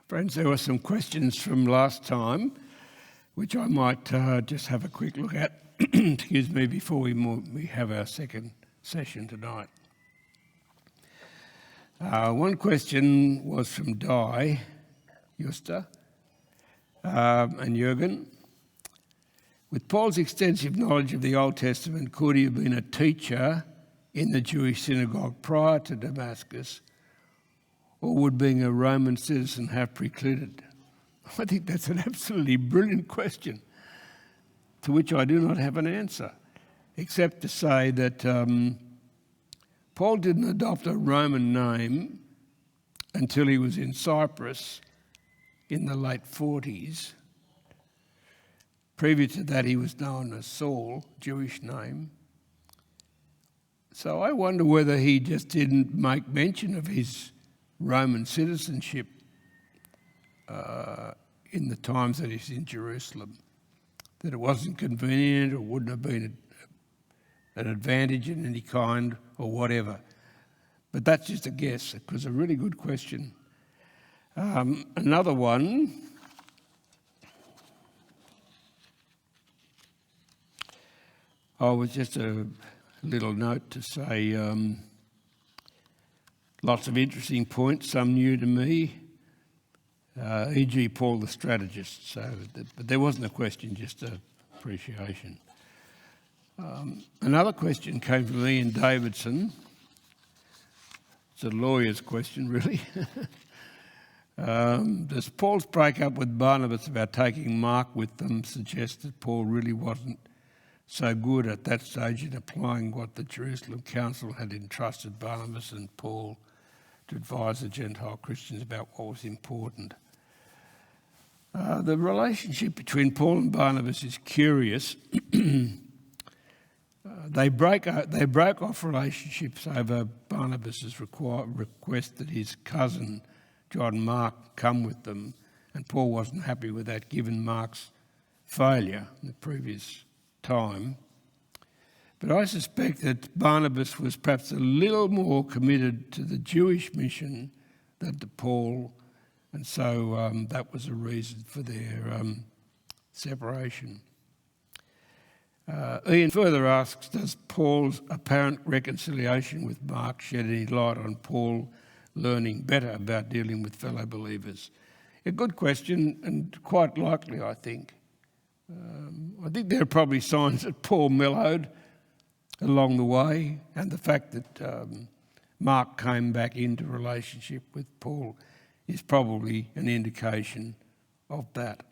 Friends, there were some questions from last time, which I might just have a quick look at, excuse me, before we have our second session tonight. One question was from Di, Justa, and Jürgen. With Paul's extensive knowledge of the Old Testament, could he have been a teacher in the Jewish synagogue prior to Damascus, or would being a Roman citizen have precluded? I think that's an absolutely brilliant question, to which I do not have an answer, except to say that Paul didn't adopt a Roman name until he was in Cyprus in the late 40s. Previous to that, he was known as Saul, Jewish name. So I wonder whether he just didn't make mention of his Roman citizenship in the times that he's in Jerusalem, that it wasn't convenient or wouldn't have been an advantage in any kind or whatever. But that's just a guess. It was a really good question. Another one. Was just a little note to say lots of interesting points, some new to me, e.g. Paul the strategist. But there wasn't a question, just an appreciation. Another question came from Ian Davidson. It's a lawyer's question, really. Does Paul's breakup with Barnabas about taking Mark with them suggest that Paul really wasn't so good at that stage in applying what the Jerusalem Council had entrusted Barnabas and Paul to advise the Gentile Christians about what was important? The relationship between Paul and Barnabas is curious. They broke off relationships over Barnabas's request that his cousin John Mark come with them, and Paul wasn't happy with that given Mark's failure in the previous time. But I suspect that Barnabas was perhaps a little more committed to the Jewish mission than to Paul, and so that was a reason for their separation. Ian further asks, does Paul's apparent reconciliation with Mark shed any light on Paul learning better about dealing with fellow believers? A good question, and quite likely, I think. I think there are probably signs that Paul mellowed along the way, and the fact that Mark came back into relationship with Paul is probably an indication of that.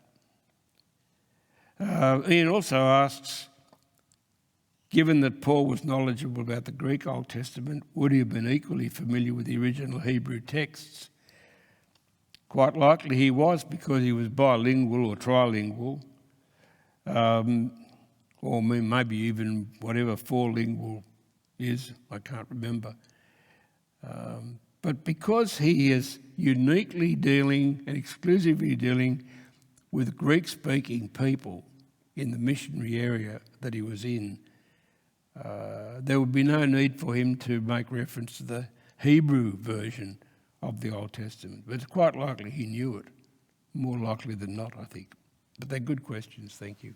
Ian also asks, given that Paul was knowledgeable about the Greek Old Testament, would he have been equally familiar with the original Hebrew texts? Quite likely he was, because he was bilingual or trilingual. Or maybe even whatever fourlingual is, I can't remember. But because he is uniquely dealing and exclusively dealing with Greek-speaking people in the missionary area that he was in, there would be no need for him to make reference to the Hebrew version of the Old Testament. But it's quite likely he knew it, more likely than not, I think. But they're good questions, thank you.